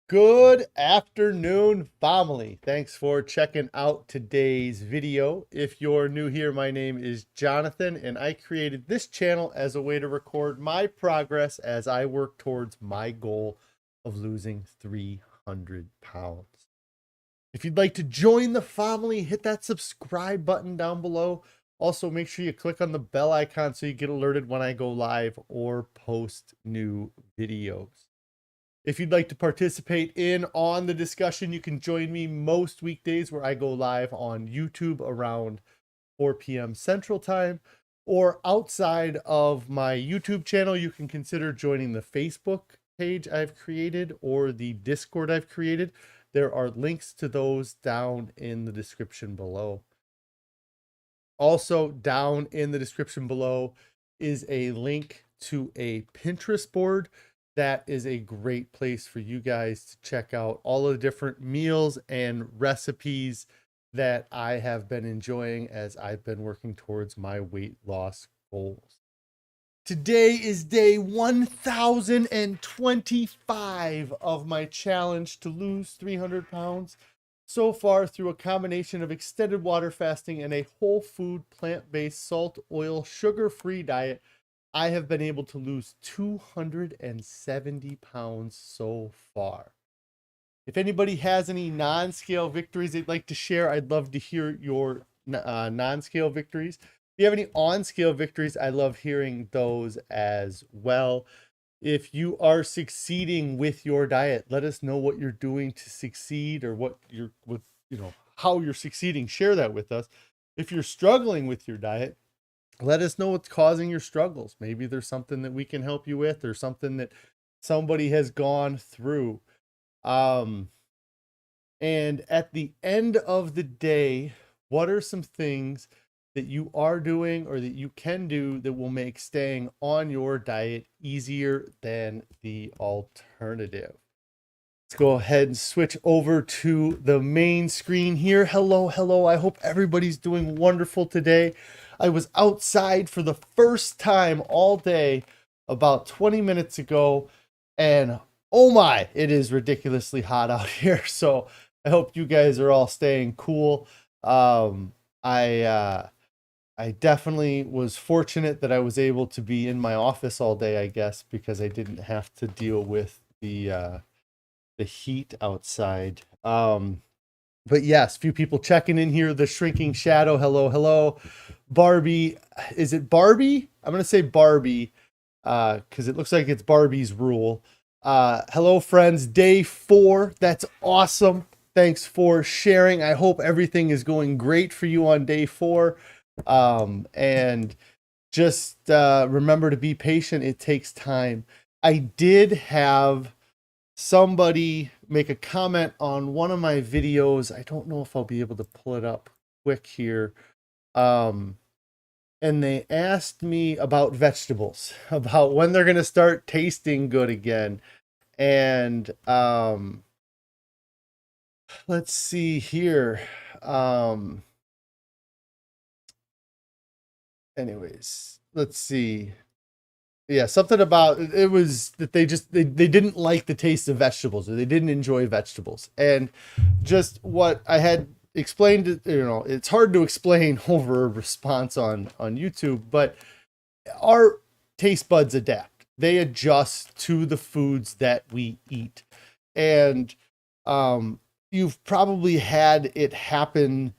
Good afternoon, family. Thanks for checking out today's video. If you're new here, my name is Jonathan, and I created this channel as a way to record my progress as I work towards my goal of losing 300 pounds. If you'd like to join the family, hit that subscribe button down below. Also, make sure you click on the bell icon so you get alerted when I go live or post new videos. If you'd like to participate in on the discussion, you can join me most weekdays where I go live on YouTube around 4 p.m. Central Time, or outside of my YouTube channel, you can consider joining the Facebook page I've created or the Discord I've created. There are links to those down in the description below. Also, down in the description below is a link to a Pinterest board. That is a great place for you guys to check out all of the different meals and recipes that I have been enjoying as I've been working towards my weight loss goals. Today is day 1025 of my challenge to lose 300 pounds. So far, through a combination of extended water fasting and a whole food, plant-based, salt, oil, sugar-free diet, I have been able to lose 270 pounds so far. If anybody has any non-scale victories they'd like to share, I'd love to hear your non-scale victories. If you have any on-scale victories, I love hearing those as well. If you are succeeding with your diet, let us know what you're doing to succeed, or how you're succeeding. Share that with us. If you're struggling with your diet, let us know what's causing your struggles. Maybe there's something that we can help you with, or something that somebody has gone through. And at the end of the day, what are some things that you are doing or that you can do that will make staying on your diet easier than the alternative? Let's go ahead and switch over to the main screen here. Hello. I hope everybody's doing wonderful today. I was outside for the first time all day about 20 minutes ago, and oh my, it is ridiculously hot out here. So I hope you guys are all staying cool. I definitely was fortunate that I was able to be in my office all day, I guess, because I didn't have to deal with the heat outside. But yes, few people checking in here. The shrinking shadow. Hello. Barbie. Is it Barbie? I'm going to say Barbie because it looks like it's Barbie's rule. Hello, friends. Day 4. That's awesome. Thanks for sharing. I hope everything is going great for you on day 4. And just remember to be patient. It takes time. I did have somebody make a comment on one of my videos. I don't know if I'll be able to pull it up quick here. And they asked me about vegetables, about when they're going to start tasting good again. And let's see here. Anyways, let's see. Yeah, something about it was that they didn't like the taste of vegetables, or they didn't enjoy vegetables. And just what I had explained, it's hard to explain over a response on YouTube, but our taste buds adapt. They adjust to the foods that we eat. And you've probably had it happen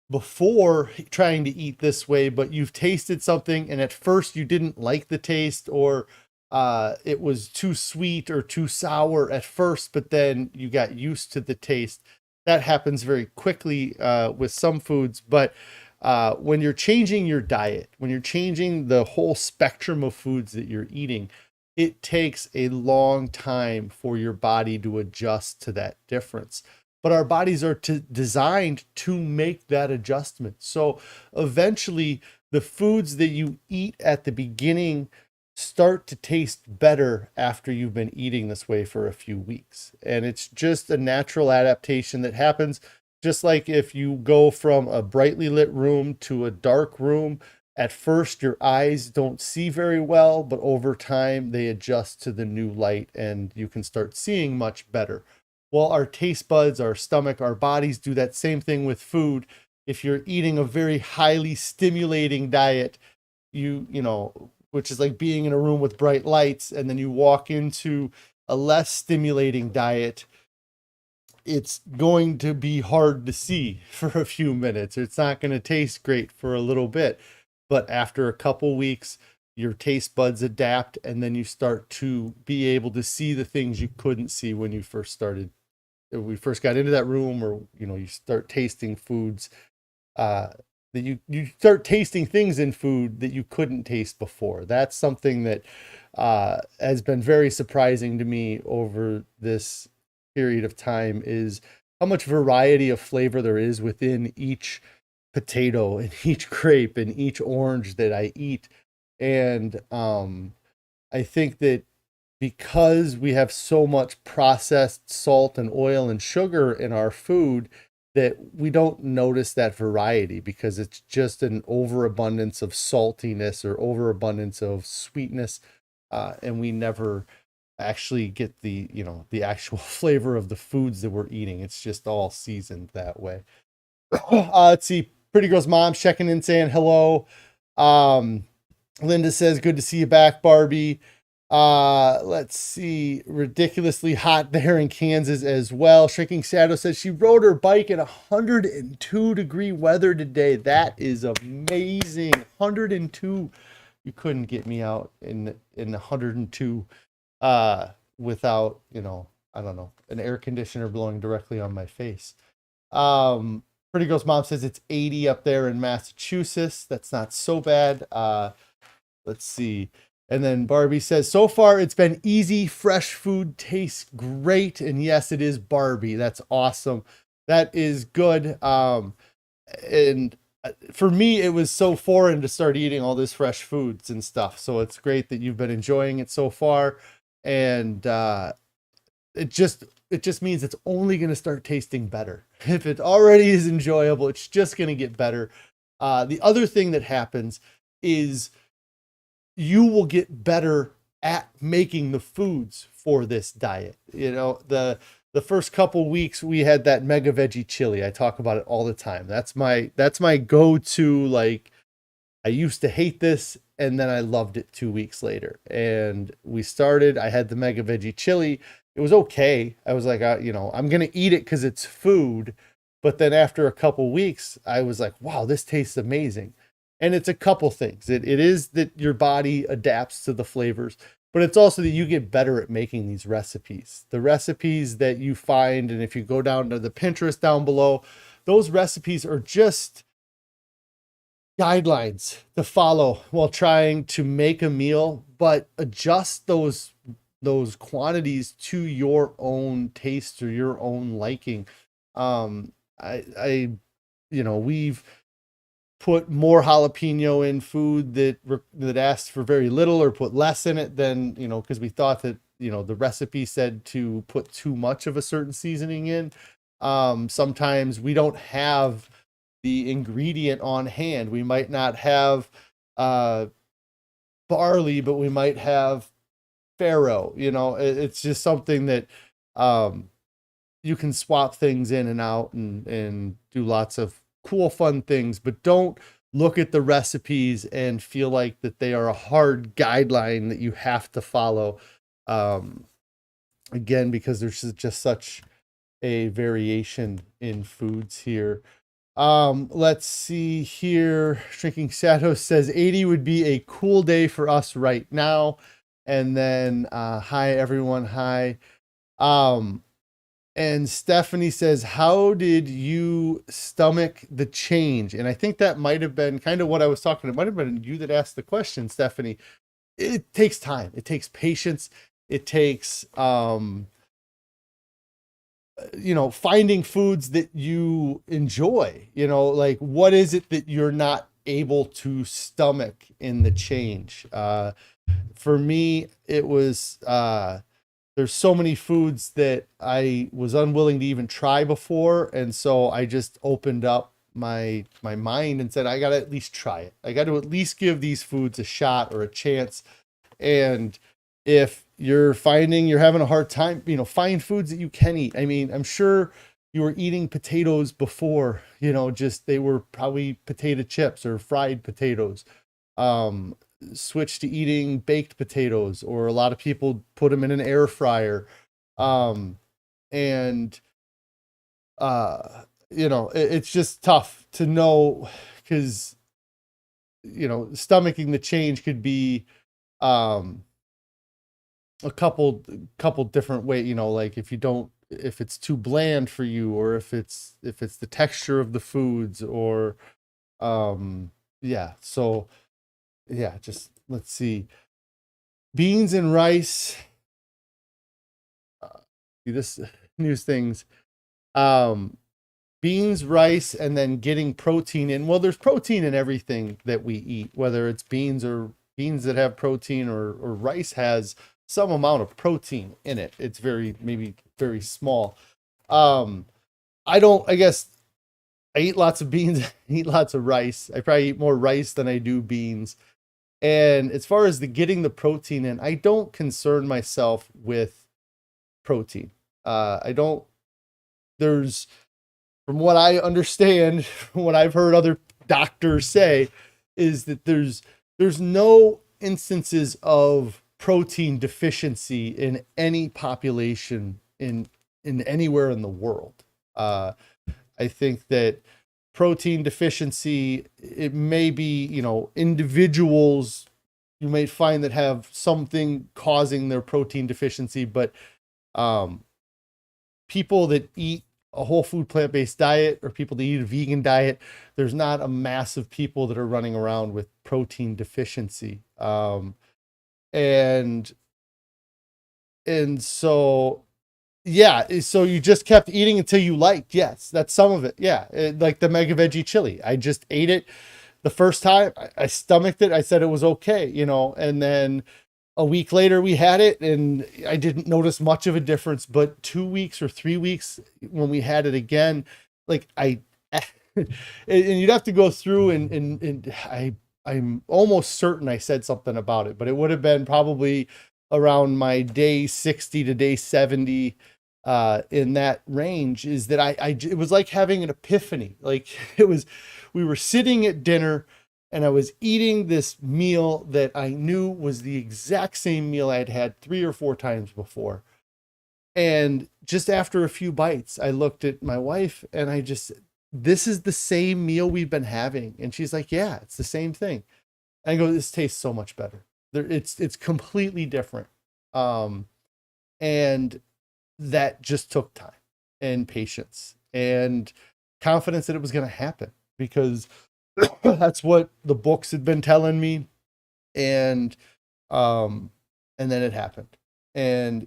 before, trying to eat this way, but you've tasted something and at first you didn't like the taste, or it was too sweet or too sour at first, but then you got used to the taste. That happens very quickly with some foods. But when you're changing your diet, when you're changing the whole spectrum of foods that you're eating, it takes a long time for your body to adjust to that difference. But our bodies are designed to make that adjustment. So eventually, the foods that you eat at the beginning start to taste better after you've been eating this way for a few weeks. And it's just a natural adaptation that happens. Just like if you go from a brightly lit room to a dark room, at first your eyes don't see very well, but over time they adjust to the new light and you can start seeing much better. Well, our taste buds, our stomach, our bodies do that same thing with food. If you're eating a very highly stimulating diet, you know, which is like being in a room with bright lights, and then you walk into a less stimulating diet, it's going to be hard to see for a few minutes. It's not going to taste great for a little bit. But after a couple weeks, your taste buds adapt, and then you start to be able to see the things you couldn't see when you first started. When we first got into that room, or, you know, you start tasting foods that you start tasting things in food that you couldn't taste before. That's something that has been very surprising to me over this period of time, is how much variety of flavor there is within each potato and each grape and each orange that I eat. And I think that because we have so much processed salt and oil and sugar in our food, that we don't notice that variety, because it's just an overabundance of saltiness or overabundance of sweetness, and we never actually get the, you know, the actual flavor of the foods that we're eating. It's just all seasoned that way. Let's see, Pretty Girl's mom checking in saying hello. Linda says, good to see you back, Barbie. Let's see, ridiculously hot there in Kansas as well. Shrinking Shadow says she rode her bike in 102-degree weather today. That is amazing. 102. You couldn't get me out in 102 without, you know, I don't know, an air conditioner blowing directly on my face. Pretty Girl's mom says it's 80 up there in Massachusetts. That's not so bad. Let's see. And then Barbie says, so far it's been easy. Fresh food tastes great. And yes, it is Barbie. That's awesome. That is good. And for me, it was so foreign to start eating all this fresh foods and stuff. So it's great that you've been enjoying it so far. And it just means it's only going to start tasting better. If it already is enjoyable, it's just going to get better. The other thing that happens is you will get better at making the foods for this diet. You know, the first couple weeks we had that mega veggie chili. I talk about it all the time. That's my go-to. Like, I used to hate this, and then I loved it 2 weeks later. And I had the mega veggie chili. It was okay. I was like, you know, I'm going to eat it because it's food. But then after a couple weeks, I was like, wow, this tastes amazing. And it's a couple things. It is that your body adapts to the flavors, but it's also that you get better at making these recipes. The recipes that you find, and if you go down to the Pinterest down below, those recipes are just guidelines to follow while trying to make a meal, but adjust those quantities to your own taste or your own liking. You know, we've put more jalapeno in food that asked for very little, or put less in it than, you know, because we thought that, you know, the recipe said to put too much of a certain seasoning in. Sometimes we don't have the ingredient on hand. We might not have barley, but we might have farro. You know, it's just something that you can swap things in and out and do lots of cool, fun things, but don't look at the recipes and feel like that they are a hard guideline that you have to follow. Again, because there's just such a variation in foods here. Let's see here. Shrinking Shadow says 80 would be a cool day for us right now. And then, hi everyone. Hi. And Stephanie says, how did you stomach the change? And I think that might have been kind of what I was talking about. It might have been you that asked the question, Stephanie. It takes time. It takes patience. It takes, you know, finding foods that you enjoy. You know, like, what is it that you're not able to stomach in the change? For me, it was, there's so many foods that I was unwilling to even try before. And so I just opened up my mind and said, I got to at least try it. I got to at least give these foods a shot or a chance. And if you're finding you're having a hard time, find foods that you can eat. I mean, I'm sure you were eating potatoes before, just they were probably potato chips or fried potatoes. Um, Switch to eating baked potatoes, or a lot of people put them in an air fryer. Um, and it's just tough to know, because stomaching the change could be um a couple different way, like if it's too bland for you, or if it's the texture of the foods, or yeah. So yeah, just let's see. Beans and rice. This news things. Um Beans, rice, and then getting protein in. Well, there's protein in everything that we eat, whether it's beans that have protein, or rice has some amount of protein in it. It's maybe very small. Um, I guess I eat lots of beans, I eat lots of rice. I probably eat more rice than I do beans. And as far as getting the protein in, I don't concern myself with protein. I don't, there's, from what I understand, from what I've heard other doctors say, is that there's no instances of protein deficiency in any population in anywhere in the world. I think that protein deficiency, it may be, individuals you might find that have something causing their protein deficiency, but people that eat a whole food plant-based diet, or people that eat a vegan diet, there's not a mass of people that are running around with protein deficiency. And so, yeah, so you just kept eating until you liked. Yes, that's some of it. Yeah, like the mega veggie chili, I just ate it the first time. I stomached it. I said it was okay, and then a week later we had it, and I didn't notice much of a difference. But 2 weeks or 3 weeks when we had it again, like and you'd have to go through, and I'm almost certain I said something about it, but it would have been probably around my day 60 to day 70, in that range. Is that it was like having an epiphany. Like we were sitting at dinner, and I was eating this meal that I knew was the exact same meal I had had 3 or 4 times before. And just after a few bites, I looked at my wife, and this is the same meal we've been having. And she's like, yeah, it's the same thing. And I go, this tastes so much better. It's completely different. And that just took time and patience and confidence that it was going to happen, because that's what the books had been telling me. And then it happened. And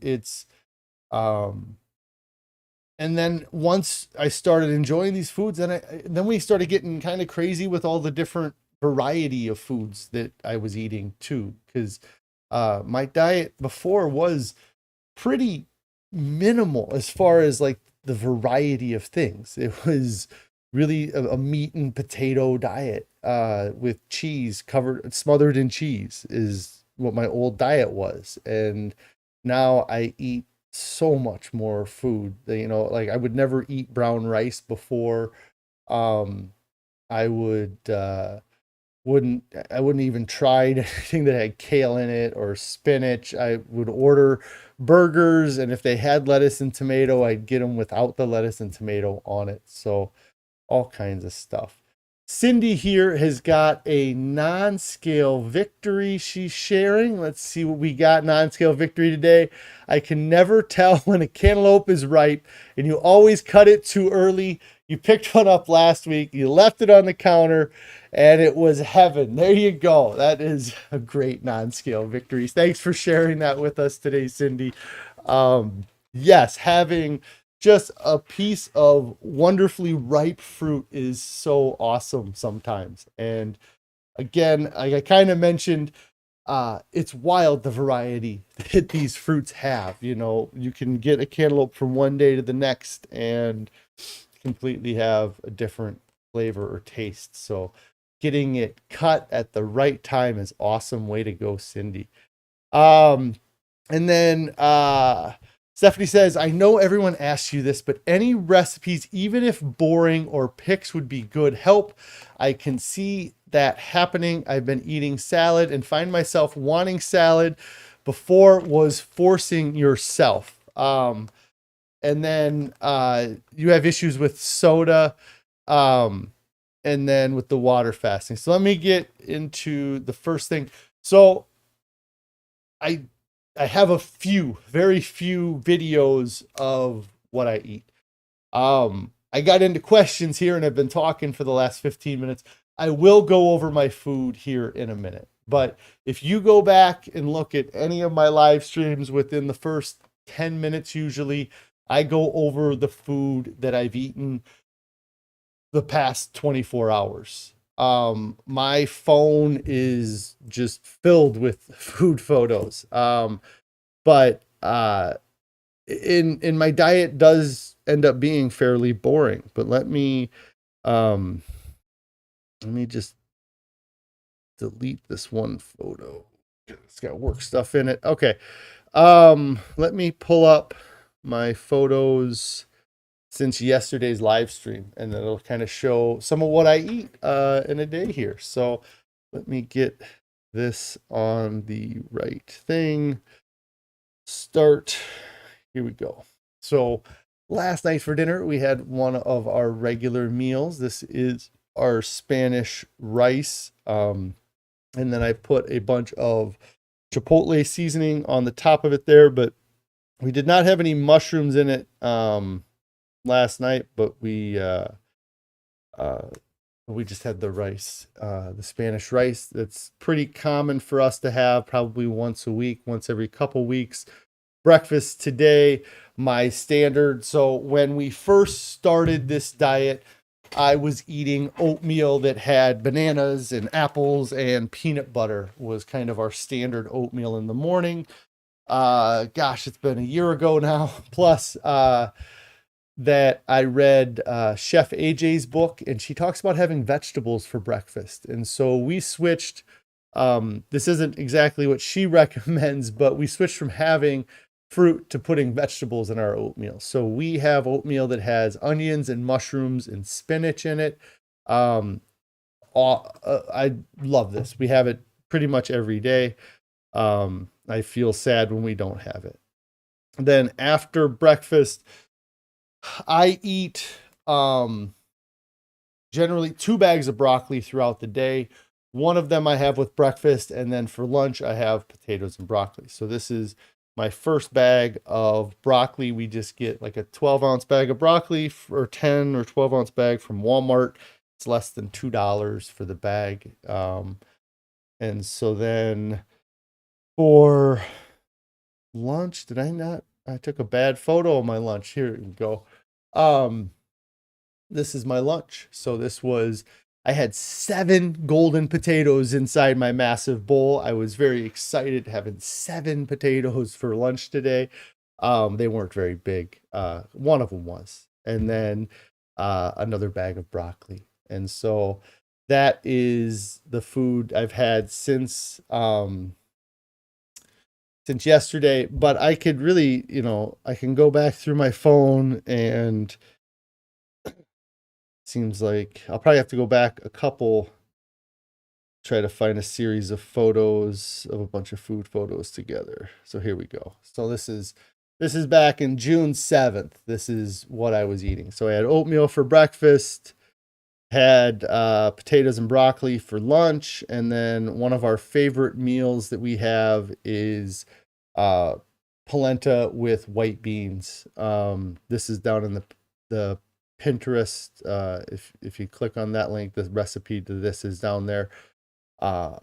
and then once I started enjoying these foods, then we started getting kind of crazy with all the different variety of foods that I was eating too. Because my diet before was pretty minimal as far as like the variety of things. It was really a meat and potato diet, with cheese smothered in cheese, is what my old diet was. And now I eat so much more food that, like I would never eat brown rice before. I wouldn't even try anything that had kale in it or spinach. I would order burgers, and if they had lettuce and tomato, I'd get them without the lettuce and tomato on it. So all kinds of stuff. Cindy here has got a non-scale victory she's sharing. Let's see what we got non-scale victory today. I can never tell when a cantaloupe is ripe, and you always cut it too early. You picked one up last week, you left it on the counter, and it was heaven. There you go. That is a great non-scale victory. Thanks for sharing that with us today, Cindy. Yes, having just a piece of wonderfully ripe fruit is so awesome sometimes. And again, like I kind of mentioned, it's wild the variety that these fruits have. You can get a cantaloupe from one day to the next and completely have a different flavor or taste. So getting it cut at the right time is awesome. Way to go, Cindy. And then Stephanie says, I know everyone asks you this, but any recipes, even if boring or picks, would be good help. I can see that happening. I've been eating salad and find myself wanting salad before was forcing yourself. And then you have issues with soda, and then with the water fasting. So let me get into the first thing. So I have a few, very few videos of what I eat. I got into questions here and I've been talking for the last 15 minutes. I will go over my food here in a minute. But if you go back and look at any of my live streams within the first 10 minutes, usually I go over the food that I've eaten the past 24 hours. My phone is just filled with food photos. But in my diet does end up being fairly boring. But let me just delete this one photo. It's got work stuff in it. Okay. Let me pull up my photos since yesterday's live stream, and it'll kind of show some of what I eat in a day here. So let me get this on the right thing. Start. Here we go. So last night for dinner, we had one of our regular meals. This is our Spanish rice. And then I put a bunch of chipotle seasoning on the top of it there, but we did not have any mushrooms in it last night, but we just had the rice, the Spanish rice. That's pretty common for us to have, probably once a week, once every couple weeks. Breakfast today, my standard. So when we first started this diet, I was eating oatmeal that had bananas and apples and peanut butter was kind of our standard oatmeal in the morning. Gosh, it's been a year ago now. Plus, that I read Chef AJ's book, and she talks about having vegetables for breakfast. And so we switched. This isn't exactly what she recommends, but we switched from having fruit to putting vegetables in our oatmeal. So we have oatmeal that has onions and mushrooms and spinach in it. I love this. We have it pretty much every day. I feel sad when we don't have it. Then after breakfast, I eat generally 2 bags of broccoli throughout the day. One of them I have with breakfast, and then for lunch I have potatoes and broccoli. So this is my first bag of broccoli. We just get like a 12-ounce bag of broccoli or 10 or 12-ounce bag from Walmart. It's less than $2 for the bag. And so then for lunch, did I not? I took a bad photo of my lunch. Here we go. This is my lunch. So I had 7 golden potatoes inside my massive bowl. I was very excited having 7 potatoes for lunch today. They weren't very big. One of them was. And then another bag of broccoli. And so that is the food I've had since yesterday. But I could really, I can go back through my phone, and seems like I'll probably have to go back a couple, try to find a series of photos of a bunch of food photos together. So here we go. So this is back in June 7th. This is what I was eating. So I had oatmeal for breakfast, had potatoes and broccoli for lunch, and then one of our favorite meals that we have is polenta with white beans. This is down in the Pinterest. If you click on that link, the recipe to this is down there.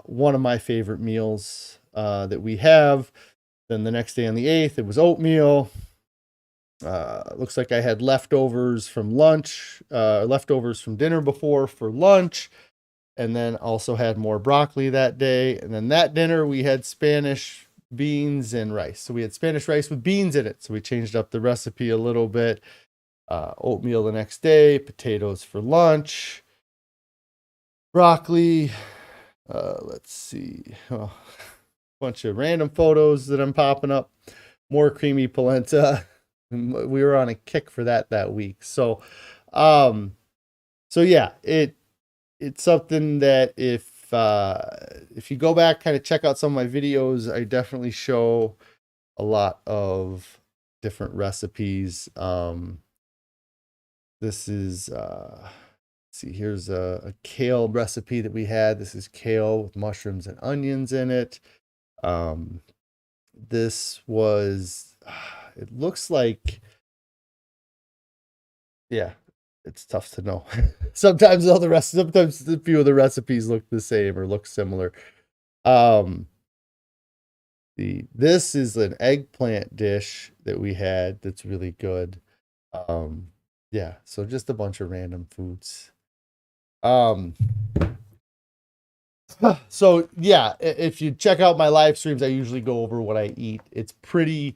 One of my favorite meals that we have. Then the next day on the 8th, it was oatmeal. Looks like I had leftovers from lunch, leftovers from dinner before for lunch, and then also had more broccoli that day. And then that dinner, we had Spanish beans and rice. So we had Spanish rice with beans in it. So we changed up the recipe a little bit. Oatmeal the next day, potatoes for lunch, broccoli. Let's see. Oh, bunch of random photos that I'm popping up. More creamy polenta. We were on a kick for that week. So, yeah, it's something that if you go back, kind of check out some of my videos, I definitely show a lot of different recipes. This is, see, here's a kale recipe that we had. This is kale with mushrooms and onions in it. This was, it looks like, yeah, it's tough to know. Sometimes sometimes a few of the recipes look the same or look similar. This is an eggplant dish that we had that's really good. Yeah, so just a bunch of random foods. So yeah, if you check out my live streams, I usually go over what I eat. It's pretty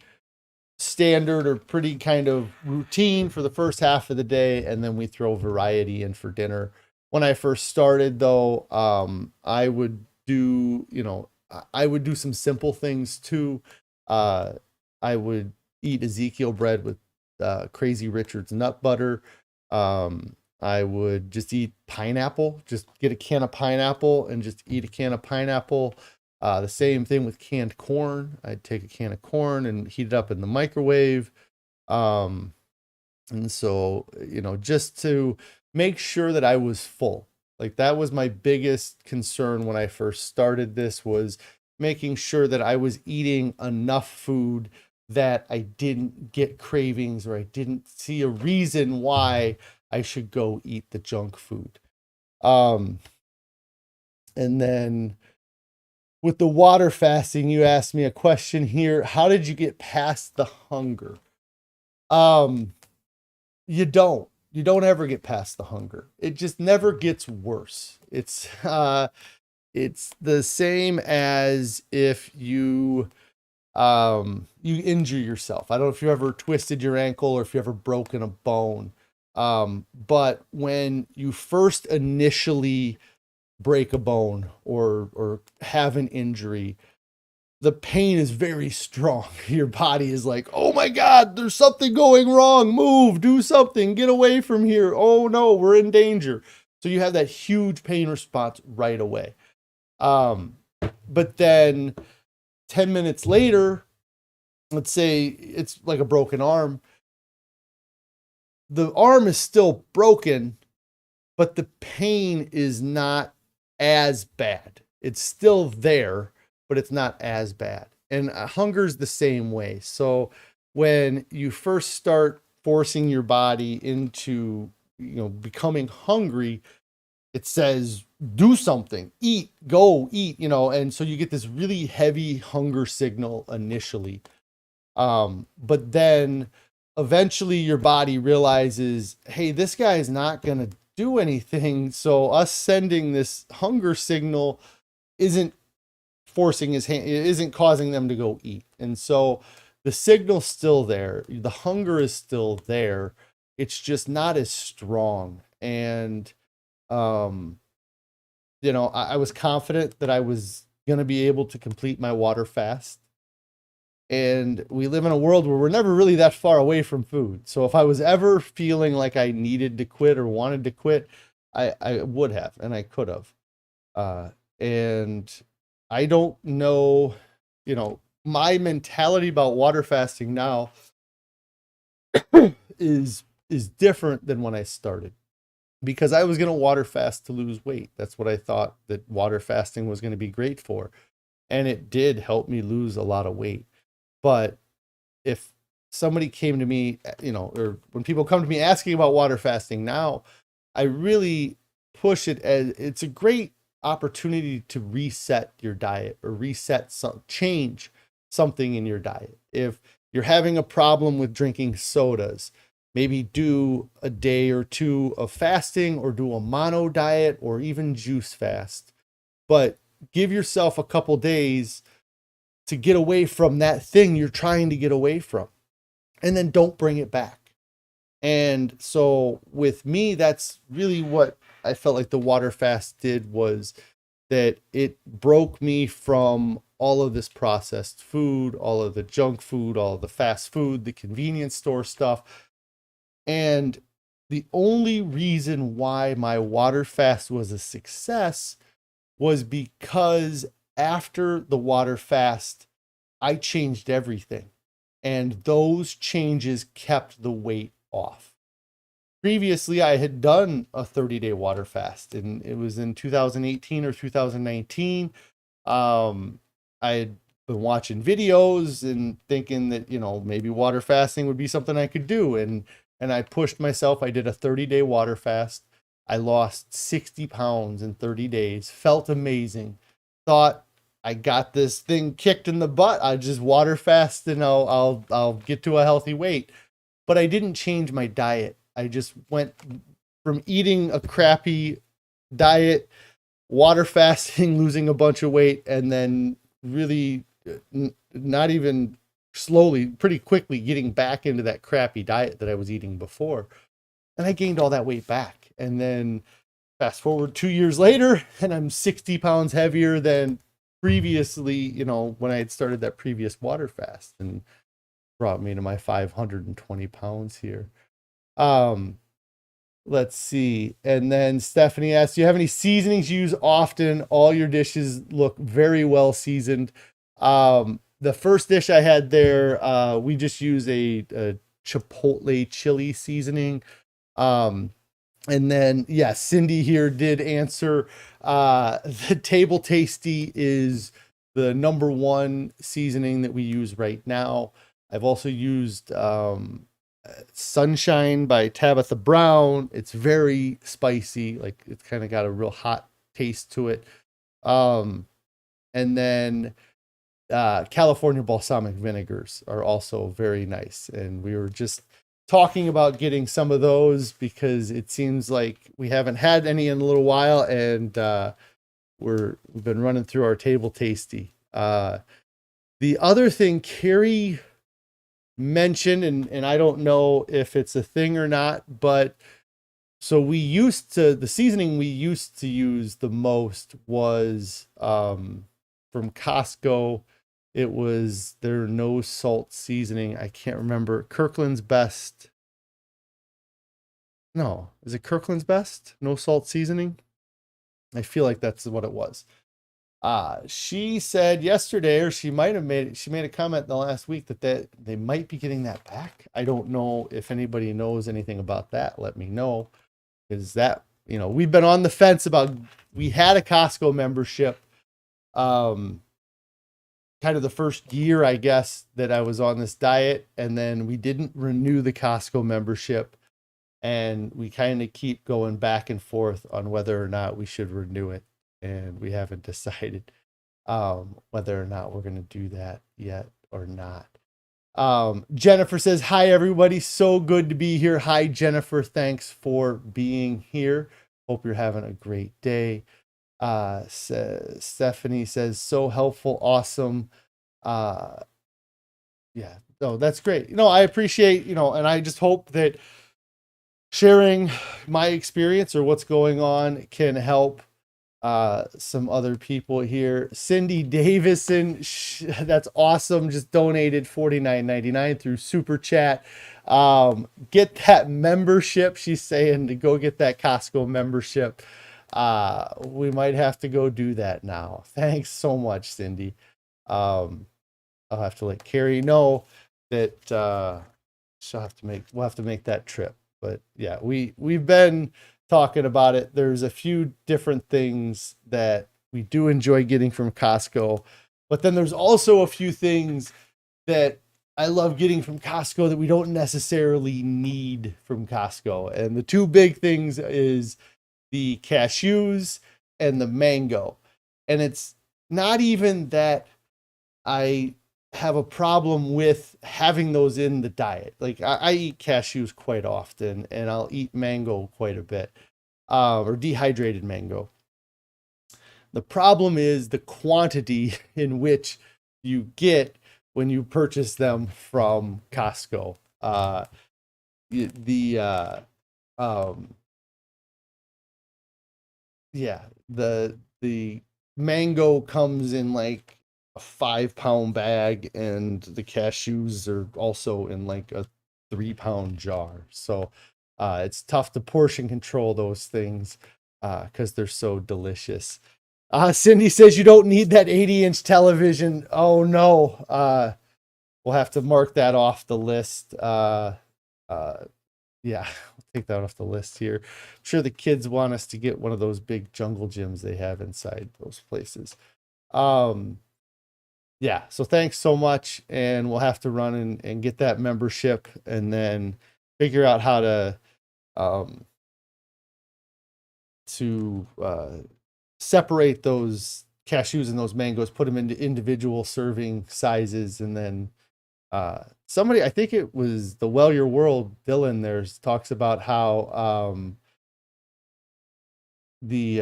standard or pretty kind of routine for the first half of the day, and then we throw variety in for dinner. When I first started though, I would do, I would do some simple things too. I would eat Ezekiel bread with Crazy Richard's nut butter. I would just eat pineapple, just get a can of pineapple and just eat a can of pineapple. The same thing with canned corn. I'd take a can of corn and heat it up in the microwave. And so, just to make sure that I was full. Like that was my biggest concern when I first started this, was making sure that I was eating enough food that I didn't get cravings or I didn't see a reason why I should go eat the junk food. And then with the water fasting, you asked me a question here. How did you get past the hunger? You don't ever get past the hunger. It just never gets worse. It's the same as if you injure yourself. I don't know if you ever twisted your ankle or if you ever broken a bone. But when you first initially break a bone or have an injury, the pain is very strong. Your body is like, oh my God, there's something going wrong. Move, do something, get away from here. Oh no, we're in danger. So you have that huge pain response right away. But then 10 minutes later, let's say it's like a broken arm. The arm is still broken, but the pain is not as bad. It's still there, but it's not as bad. And hunger is the same way. So when you first start forcing your body into, becoming hungry, it says, do something, eat, go eat, and so you get this really heavy hunger signal initially. But then eventually your body realizes, hey, this guy is not going to do anything. So us sending this hunger signal isn't forcing his hand, it isn't causing them to go eat. And so the signal's still there. The hunger is still there. It's just not as strong. And, I was confident that I was going to be able to complete my water fast. And we live in a world where we're never really that far away from food. So if I was ever feeling like I needed to quit or wanted to quit, I would have, and I could have. And I don't know, my mentality about water fasting now is different than when I started, because I was going to water fast to lose weight. That's what I thought that water fasting was going to be great for. And it did help me lose a lot of weight. But if somebody came to me, or when people come to me asking about water fasting now, I really push it as it's a great opportunity to reset your diet or change something in your diet. If you're having a problem with drinking sodas, maybe do a day or two of fasting or do a mono diet or even juice fast. But give yourself a couple days to get away from that thing you're trying to get away from, and then don't bring it back. And so with me, that's really what I felt like the water fast did, was that it broke me from all of this processed food, all of the junk food, all of the fast food, the convenience store stuff. And the only reason why my water fast was a success was because after the water fast, I changed everything. And those changes kept the weight off. Previously, I had done a 30-day water fast, and it was in 2018 or 2019. I had been watching videos and thinking that, maybe water fasting would be something I could do. And I pushed myself. I did a 30-day water fast. I lost 60 pounds in 30 days. Felt amazing. Thought I got this thing kicked in the butt. I just water fast and I'll get to a healthy weight. But I didn't change my diet. I just went from eating a crappy diet, water fasting, losing a bunch of weight, and then really not even slowly, pretty quickly getting back into that crappy diet that I was eating before. And I gained all that weight back. And then fast forward 2 years later, and I'm 60 pounds heavier than previously, when I had started that previous water fast, and brought me to my 520 pounds here. Let's see. And then Stephanie asks, do you have any seasonings you use often? All your dishes look very well seasoned. The first dish I had there, we just use a chipotle chili seasoning. And then, yeah, Cindy here did answer, the Table Tasty is the #1 seasoning that we use right now. I've also used, Sunshine by Tabitha Brown. It's very spicy. Like, it's kind of got a real hot taste to it. And then, California balsamic vinegars are also very nice. And we were just talking about getting some of those because it seems like we haven't had any in a little while, and we've been running through our Table Tasty. The other thing Carrie mentioned, and I don't know if it's a thing or not, but so the seasoning we used to use the most was from Costco. It was their no salt seasoning. I can't remember. Kirkland's Best. No, is it Kirkland's Best? No salt seasoning? I feel like that's what it was. She said yesterday, or she made a comment in the last week that they might be getting that back. I don't know if anybody knows anything about that. Let me know. Because that, we've been on the fence about, we had a Costco membership, kind of the first year, I guess, that I was on this diet, and then we didn't renew the Costco membership, and we kind of keep going back and forth on whether or not we should renew it, and we haven't decided whether or not we're going to do that yet or not. Jennifer says, hi everybody, so good to be here. Hi Jennifer, thanks for being here. Hope you're having a great day. Stephanie says, so helpful, awesome. Yeah, no, that's great. I appreciate, and I just hope that sharing my experience or what's going on can help some other people here. Cindy Davison, that's awesome, just donated $49.99 through Super Chat. Get that membership. She's saying to go get that Costco membership. We might have to go do that now. Thanks so much, Cindy. I'll have to let Carrie know that we'll have to make that trip. But yeah, we've been talking about it. There's a few different things that we do enjoy getting from Costco, but then there's also a few things that I love getting from Costco that we don't necessarily need from Costco. And the two big things is the cashews and the mango. And it's not even that I have a problem with having those in the diet. Like I eat cashews quite often, and I'll eat mango quite a bit, or dehydrated mango. The problem is the quantity in which you get when you purchase them from Costco. The mango comes in like a 5-pound bag, and the cashews are also in like a 3-pound jar. So it's tough to portion control those things because they're so delicious. Cindy says you don't need that 80-inch television. Oh no. We'll have to mark that off the list. Yeah, I'll take that off the list here. I'm sure the kids want us to get one of those big jungle gyms they have inside those places. Yeah, so thanks so much. And we'll have to run and get that membership and then figure out how to separate those cashews and those mangoes, put them into individual serving sizes, and then somebody, I think it was the Well Your World, Dylan, there's talks about how they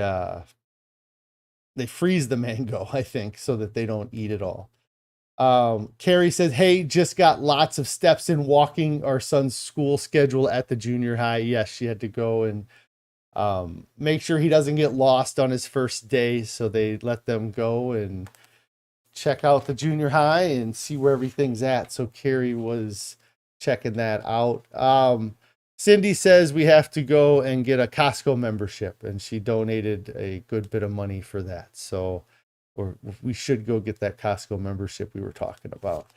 freeze the mango, I think, so that they don't eat it all. Carrie says, hey, just got lots of steps in walking our son's school schedule at the junior high. Yes, she had to go and make sure he doesn't get lost on his first day. So they let them go and check out the junior high and see where everything's at. So Carrie was checking that out. Cindy says we have to go and get a Costco membership, and she donated a good bit of money for that. So we should go get that Costco membership we were talking about.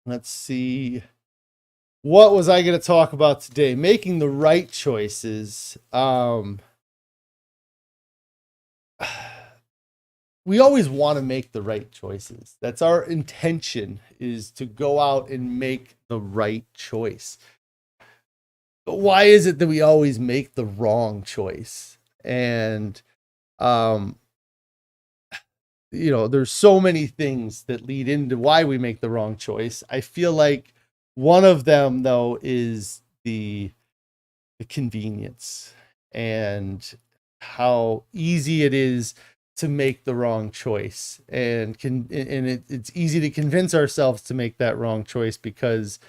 Let's see. What was I going to talk about today? Making the right choices. We always want to make the right choices. That's our intention, is to go out and make the right choice. But why is it that we always make the wrong choice? And, there's so many things that lead into why we make the wrong choice. I feel like one of them, though, is the convenience and how easy it is to make the wrong choice, and it's easy to convince ourselves to make that wrong choice because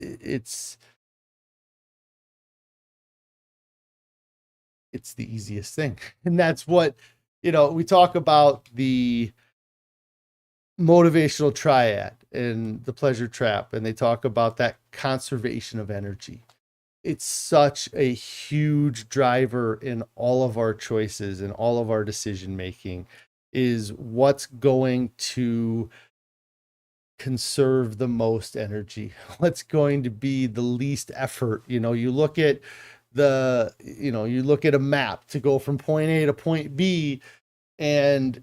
it's the easiest thing. And that's what, we talk about the motivational triad and the pleasure trap, and they talk about that conservation of energy. It's such a huge driver in all of our choices and all of our decision making, is what's going to conserve the most energy, what's going to be the least effort. You look at you look at a map to go from point A to point B, and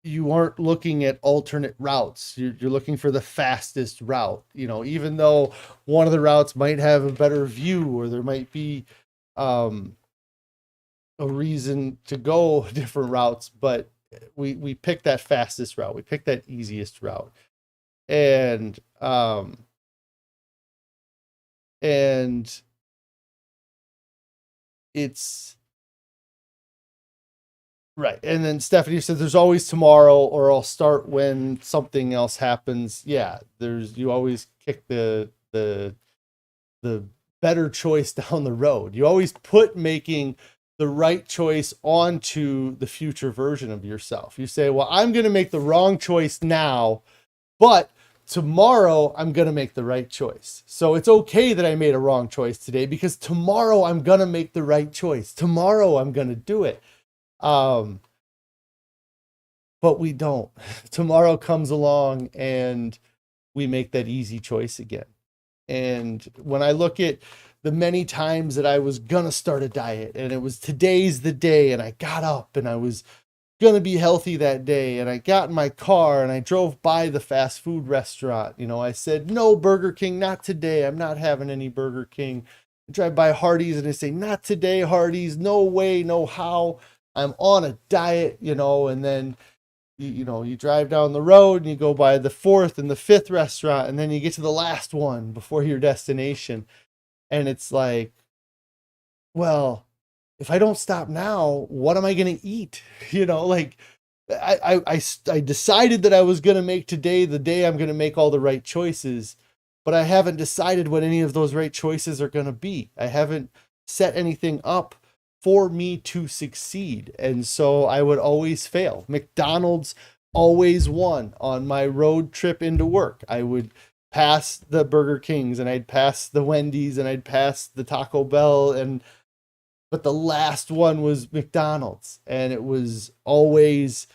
you aren't looking at alternate routes. You're looking for the fastest route, even though one of the routes might have a better view, or there might be a reason to go different routes, but we pick that fastest route. We pick that easiest route. And it's right. And then Stephanie says there's always tomorrow, or I'll start when something else happens. Yeah, you always kick the better choice down the road. You always put making the right choice onto the future version of yourself. You say, well, I'm going to make the wrong choice now, but tomorrow I'm going to make the right choice. So it's okay that I made a wrong choice today, because tomorrow I'm going to make the right choice. Tomorrow I'm going to do it. But we don't. Tomorrow comes along and we make that easy choice again. And when I look at the many times that I was going to start a diet, and it was today's the day, and I got up and I was going to be healthy that day, and I got in my car and I drove by the fast food restaurant, I said, no, Burger King, not today. I'm not having any Burger King. I drive by Hardee's and I say, not today, Hardee's. No way, no how. I'm on a diet, and then, you drive down the road and you go by the 4th and the 5th restaurant, and then you get to the last one before your destination. And it's like, well, if I don't stop now, what am I going to eat? I decided that I was going to make today the day I'm going to make all the right choices, but I haven't decided what any of those right choices are going to be. I haven't set anything up for me to succeed. And so I would always fail. McDonald's always won on my road trip into work. I would pass the Burger Kings and I'd pass the Wendy's and I'd pass the Taco Bell, but the last one was McDonald's, and it was always,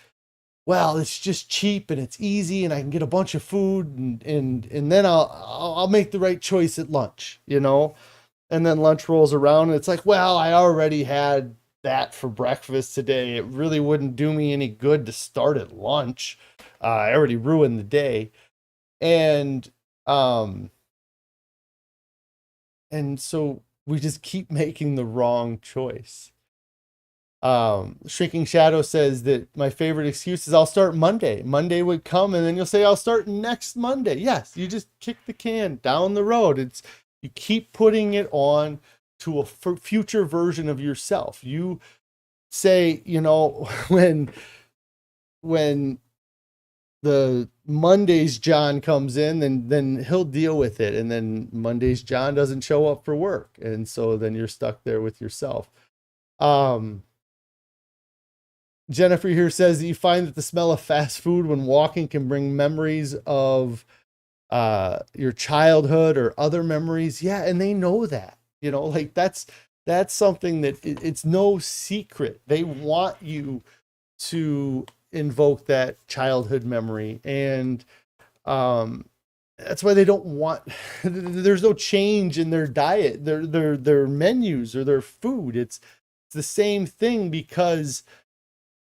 well, it's just cheap and it's easy and I can get a bunch of food, and then I'll make the right choice at lunch, you know? And then lunch rolls around and it's like, well, I already had that for breakfast today. It really wouldn't do me any good to start at lunch. I already ruined the day. And so we just keep making the wrong choice. Shrinking Shadow says that my favorite excuse is I'll start Monday. Monday would come and then you'll say, I'll start next Monday. Yes, you just kick the can down the road. You keep putting it on to a future version of yourself. You say, you know, when the Mondays John comes in, then he'll deal with it. And then Mondays John doesn't show up for work. And so then you're stuck there with yourself. Jennifer here says that you find that the smell of fast food when walking can bring memories of your childhood or other memories. Yeah. And they know that, you know, like that's something that it's no secret. They want you to invoke that childhood memory. And that's why they don't want, there's no change in their diet, their menus or their food. It's the same thing, because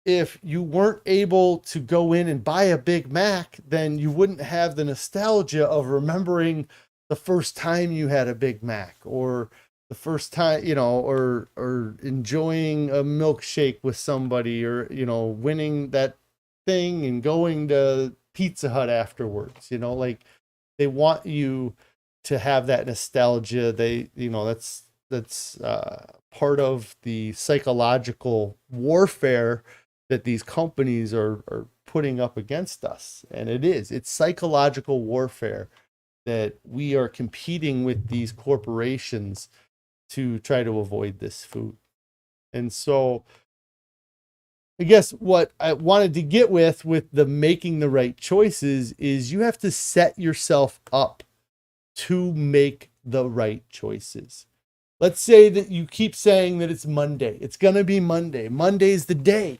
if you weren't able to go in and buy a Big Mac, then you wouldn't have the nostalgia of remembering the first time you had a Big Mac, or the first time, you know, or enjoying a milkshake with somebody, or, you know, winning that thing and going to Pizza Hut afterwards. You know, like, they want you to have that nostalgia. They, you know, that's part of the psychological warfare that these companies are putting up against us. And it's psychological warfare that we are competing with these corporations to try to avoid this food. And so I guess what I wanted to get with the making the right choices is you have to set yourself up to make the right choices. Let's say that you keep saying that it's Monday. It's going to be Monday. Monday's the day.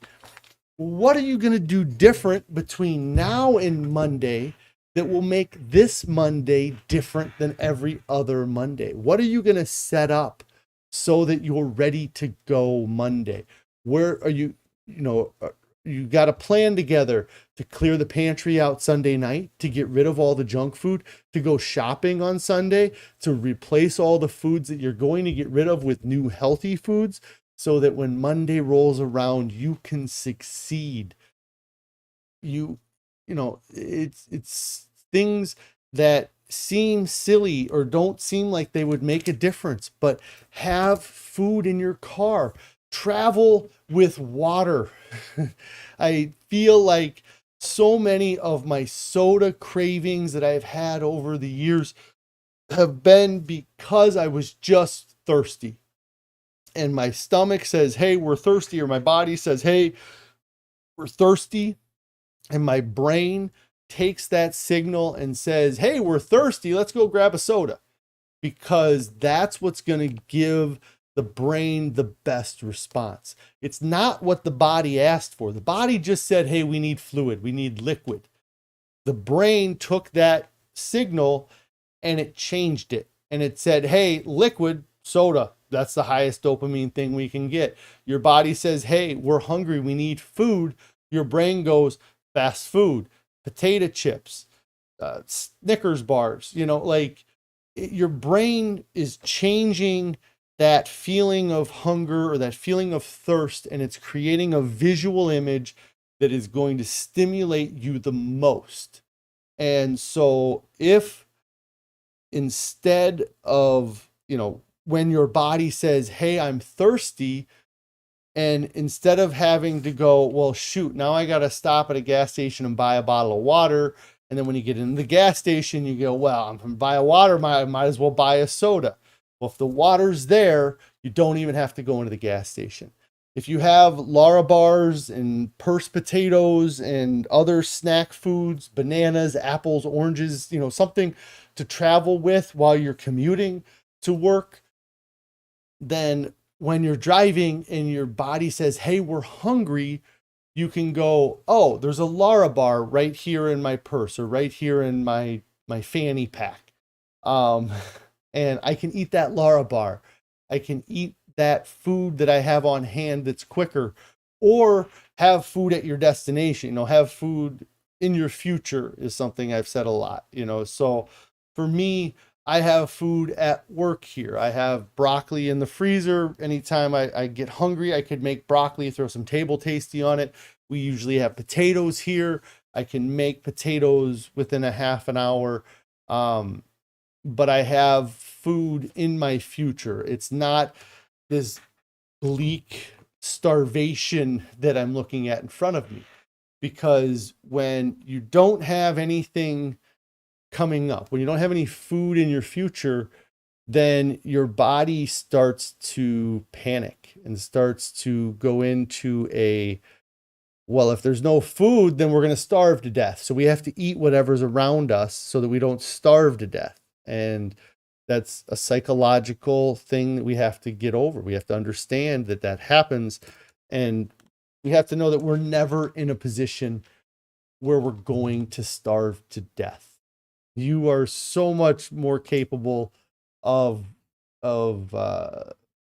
What are you going to do different between now and Monday that will make this Monday different than every other Monday? What are you going to set up so that you're ready to go Monday? Where are you, you know, you got a plan together to clear the pantry out Sunday night, to get rid of all the junk food, to go shopping on Sunday, to replace all the foods that you're going to get rid of with new healthy foods, so that when Monday rolls around, you can succeed. You know, it's things that seem silly or don't seem like they would make a difference, but have food in your car. Travel with water. I feel like so many of my soda cravings that I've had over the years have been because I was just thirsty. And my stomach says, hey, we're thirsty, or my body says, hey, we're thirsty. And my brain takes that signal and says, hey, we're thirsty, let's go grab a soda. Because that's what's going to give the brain the best response. It's not what the body asked for. The body just said, hey, we need fluid, we need liquid. The brain took that signal and it changed it. And it said, hey, liquid, soda. That's the highest dopamine thing we can get. Your body says, hey, we're hungry, we need food. Your brain goes, fast food, potato chips, Snickers bars, you know, like your brain is changing that feeling of hunger or that feeling of thirst, and it's creating a visual image that is going to stimulate you the most. And so if instead of, you know, when your body says, hey, I'm thirsty, and instead of having to go, well, shoot, now I got to stop at a gas station and buy a bottle of water. And then when you get into the gas station, you go, well, I'm going to buy a water, I might as well buy a soda. Well, if the water's there, you don't even have to go into the gas station. If you have Lara bars and purse potatoes and other snack foods, bananas, apples, oranges, something to travel with while you're commuting to work, then when you're driving and your body says, hey, we're hungry, you can go, oh, there's a Lara bar right here in my purse or right here in my fanny pack. And I can eat that Lara bar. I can eat that food that I have on hand that's quicker, or have food at your destination. Have food in your future is something I've said a lot. So for me, I have food at work here. I have broccoli in the freezer. Anytime I get hungry, I could make broccoli, throw some table tasty on it. We usually have potatoes here. I can make potatoes within a half an hour. But I have food in my future. It's not this bleak starvation that I'm looking at in front of me. Because when you don't have anything coming up, when you don't have any food in your future, then your body starts to panic and starts to go into well, if there's no food, then we're going to starve to death. So we have to eat whatever's around us so that we don't starve to death. And that's a psychological thing that we have to get over. We have to understand that happens. And we have to know that we're never in a position where we're going to starve to death. You are so much more capable of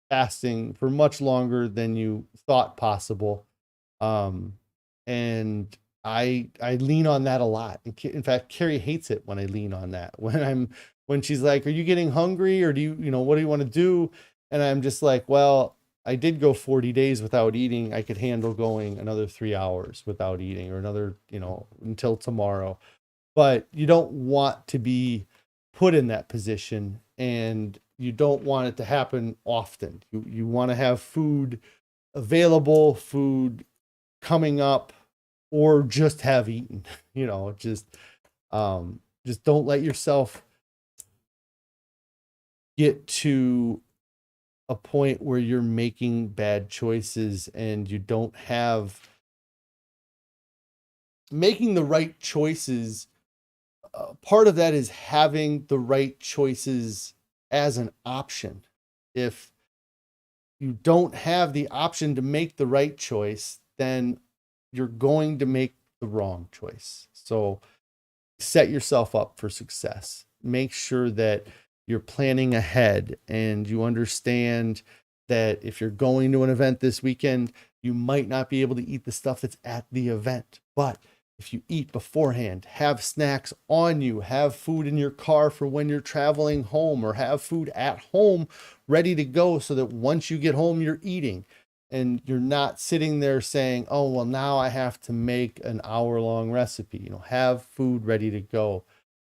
fasting for much longer than you thought possible. And I lean on that a lot. In fact, Carrie hates it when I lean on that. When she's like, are you getting hungry, or what do you want to do? And I'm just like, well, I did go 40 days without eating. I could handle going another 3 hours without eating, or another, until tomorrow. But you don't want to be put in that position, and you don't want it to happen often. You want to have food available, food coming up, or just have eaten. Just don't let yourself get to a point where you're making bad choices and you don't have making the right choices. Part of that is having the right choices as an option. If you don't have the option to make the right choice, then you're going to make the wrong choice. So set yourself up for success. Make sure that you're planning ahead and you understand that if you're going to an event this weekend, you might not be able to eat the stuff that's at the event. But if you eat beforehand, have snacks on you, have food in your car for when you're traveling home, or have food at home ready to go so that once you get home, you're eating. And you're not sitting there saying, oh, well, now I have to make an hour-long recipe. Have food ready to go.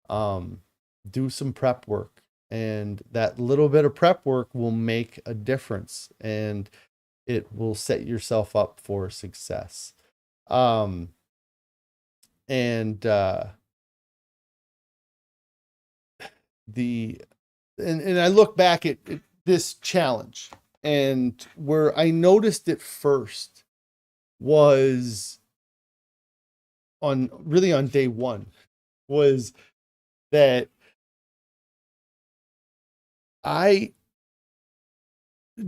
Do some prep work. And that little bit of prep work will make a difference. And it will set yourself up for success. And I look back at this challenge, and where I noticed it first was on day one, was that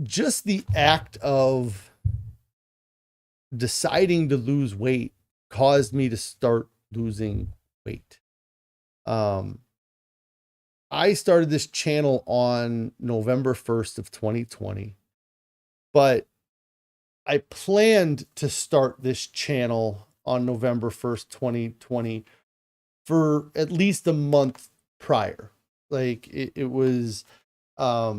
just the act of deciding to lose weight caused me to start losing weight. I started this channel on November 1st of 2020, but I planned to start this channel on November 1st, 2020 for at least a month prior. Like it was, I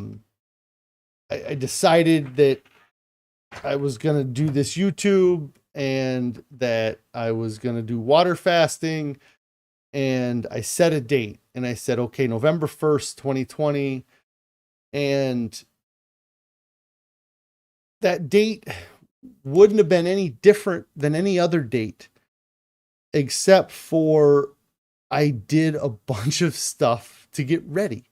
decided that I was going to do this YouTube, and that I was going to do water fasting, and I set a date, and I said, okay, November 1st, 2020. And that date wouldn't have been any different than any other date, except for I did a bunch of stuff to get ready.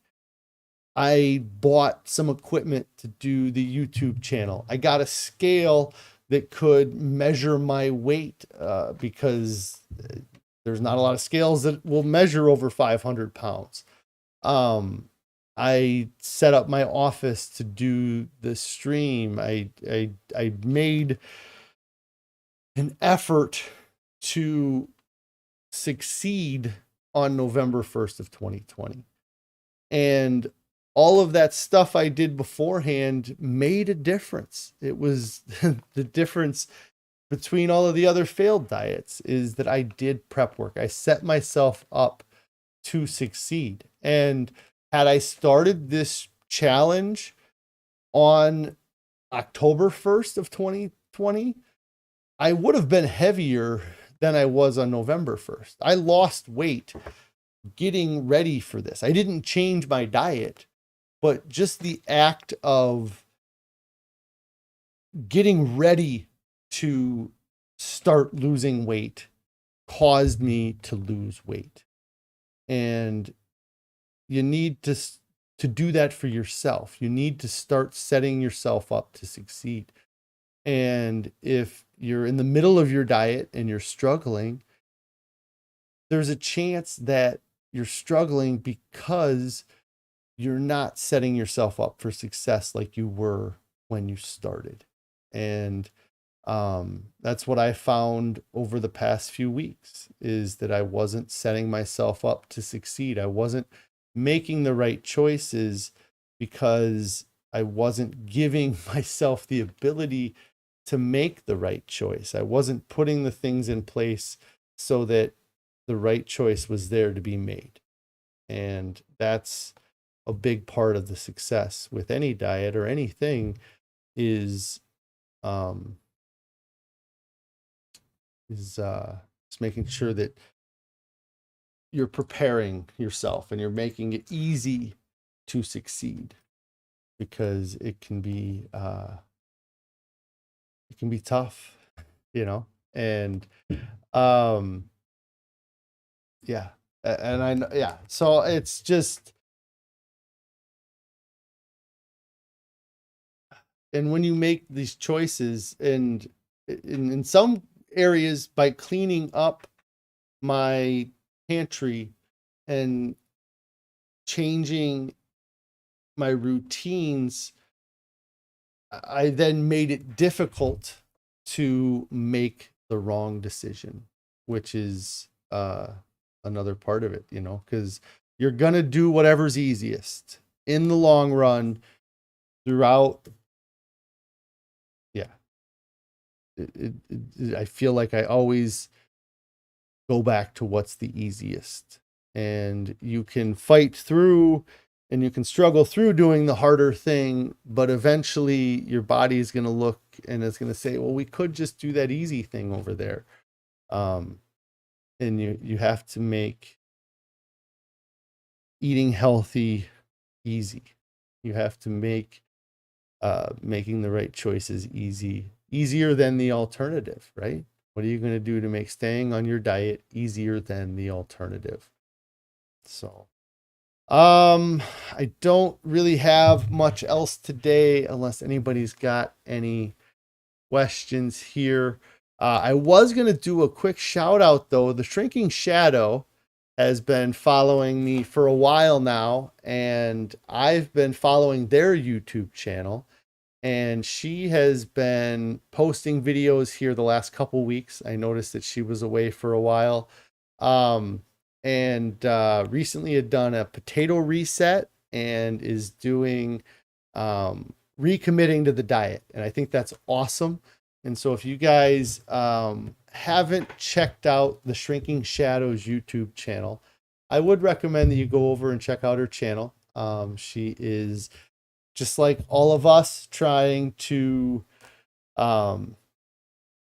I bought some equipment to do the YouTube channel. I got a scale that could measure my weight because there's not a lot of scales that will measure over 500 pounds. I set up my office to do the stream. I made an effort to succeed on November 1st of 2020. And all of that stuff I did beforehand made a difference. It was the difference between all of the other failed diets is that I did prep work. I set myself up to succeed. And had I started this challenge on October 1st of 2020, I would have been heavier than I was on November 1st. I lost weight getting ready for this. I didn't change my diet, but just the act of getting ready to start losing weight caused me to lose weight. And you need to do that for yourself. You need to start setting yourself up to succeed. And if you're in the middle of your diet and you're struggling, there's a chance that you're struggling because you're not setting yourself up for success like you were when you started. And that's what I found over the past few weeks is that I wasn't setting myself up to succeed. I wasn't making the right choices because I wasn't giving myself the ability to make the right choice. I wasn't putting the things in place so that the right choice was there to be made. And that's a big part of the success with any diet or anything is just making sure that you're preparing yourself and you're making it easy to succeed, because it can be tough, and yeah. And I know, yeah. So it's just, and when you make these choices, and in some areas by cleaning up my pantry and changing my routines, I then made it difficult to make the wrong decision, which is another part of it, because you're going to do whatever's easiest in the long run throughout. Yeah. I feel like I always go back to what's the easiest, and you can fight through and you can struggle through doing the harder thing, but eventually your body is going to look and it's going to say, well, we could just do that easy thing over there. And you have to make eating healthy easy. You have to make making the right choices easier than the alternative, right? What are you going to do to make staying on your diet easier than the alternative? So, I don't really have much else today unless anybody's got any questions here. I was going to do a quick shout out though. The Shrinking Shadow has been following me for a while now, and I've been following their YouTube channel, and she has been posting videos here the last couple weeks. I noticed that she was away for a while, and recently had done a potato reset and is doing recommitting to the diet, and I think that's awesome. And so if you guys haven't checked out the Shrinking Shadows YouTube channel, I would recommend that you go over and check out her channel. She is just like all of us trying to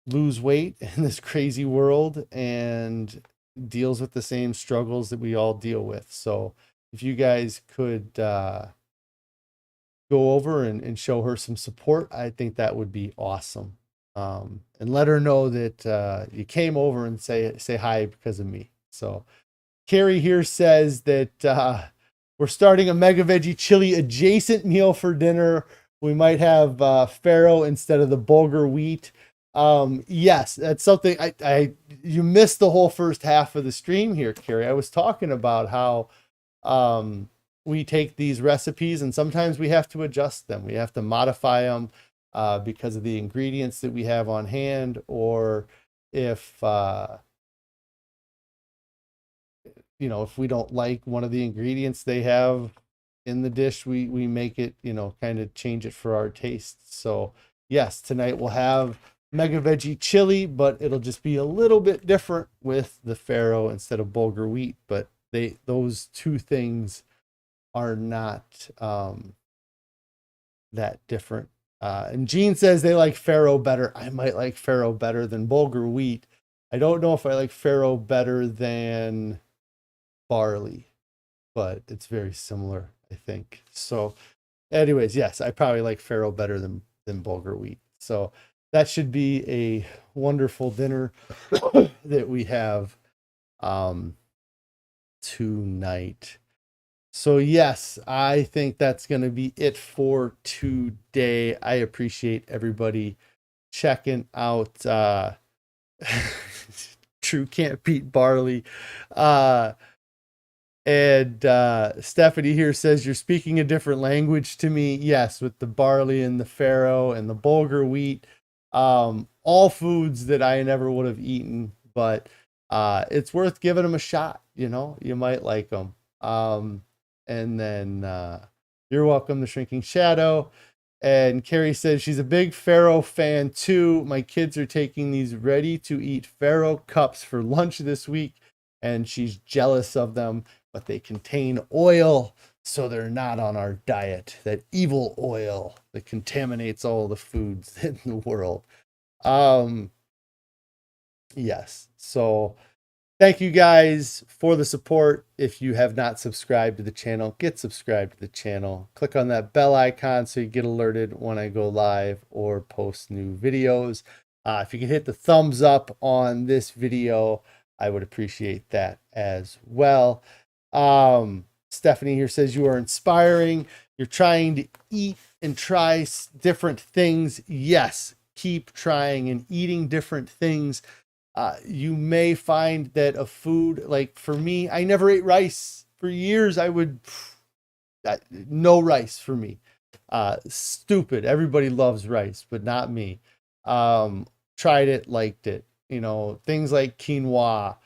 lose weight in this crazy world, and deals with the same struggles that we all deal with. So if you guys could go over and show her some support, I think that would be awesome. And let her know that you came over and say hi because of me. So Carrie here says that We're starting a Mega Veggie Chili adjacent meal for dinner. We might have farro instead of the bulgur wheat. Yes, that's something you missed the whole first half of the stream here, Carrie. I was talking about how we take these recipes and sometimes we have to adjust them. We have to modify them because of the ingredients that we have on hand, or if if we don't like one of the ingredients they have in the dish, we make it, kind of change it for our taste. So yes, tonight we'll have Mega Veggie Chili, but it'll just be a little bit different with the farro instead of bulgur wheat. But those two things are not that different. And Gene says they like farro better. I might like farro better than bulgur wheat. I don't know if I like farro better than barley, but it's very similar, I think. So anyways, yes, I probably like farro better than bulgur wheat. So that should be a wonderful dinner that we have tonight. So yes, I think that's going to be it for today. I appreciate everybody checking out True Can't Beat Barley. And Stephanie here says, you're speaking a different language to me. Yes, with the barley and the farro and the bulgur wheat. All foods that I never would have eaten, but it's worth giving them a shot. You might like them. And then you're welcome, The Shrinking Shadow. And Carrie says she's a big farro fan too. My kids are taking these ready-to-eat farro cups for lunch this week, and she's jealous of them, but they contain oil, so they're not on our diet. That evil oil that contaminates all the foods in the world. Yes. So thank you guys for the support. If you have not subscribed to the channel, get subscribed to the channel. Click on that bell icon so you get alerted when I go live or post new videos. If you can hit the thumbs up on this video, I would appreciate that as well. Stephanie here says you are inspiring. You're trying to eat and try different things. Yes, keep trying and eating different things. You may find that a food, like for me, I never ate rice for years. No rice for me. Stupid. Everybody loves rice, but not me. Tried it, liked it. Things like quinoa,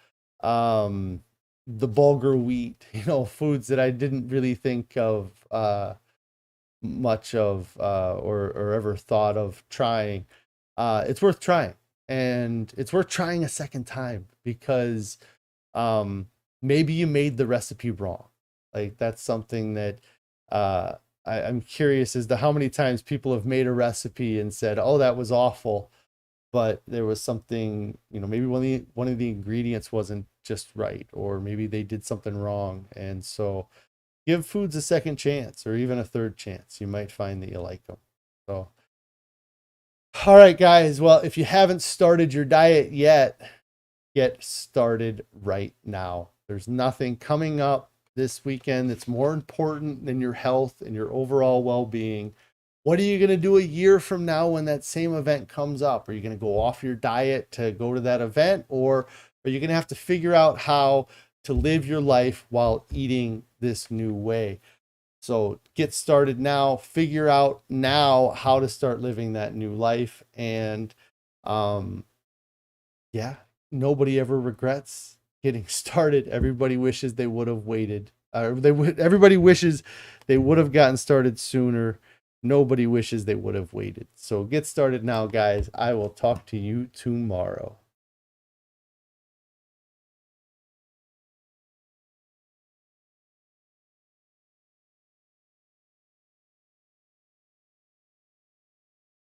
the bulgur wheat, foods that I didn't really think of much of or ever thought of trying. It's worth trying, and it's worth trying a second time because maybe you made the recipe wrong. Like that's something that I'm curious as to how many times people have made a recipe and said, oh, that was awful. But there was something, maybe one of the ingredients wasn't just right, or maybe they did something wrong. And so give foods a second chance or even a third chance. You might find that you like them. So, all right, guys. Well, if you haven't started your diet yet, get started right now. There's nothing coming up this weekend that's more important than your health and your overall well-being. What are you going to do a year from now when that same event comes up? Are you going to go off your diet to go to that event, or are you going to have to figure out how to live your life while eating this new way? So get started now, figure out now how to start living that new life. And yeah, nobody ever regrets getting started. Everybody wishes they would have waited. Everybody wishes they would have gotten started sooner. Nobody wishes they would have waited. So get started now, guys. I will talk to you tomorrow.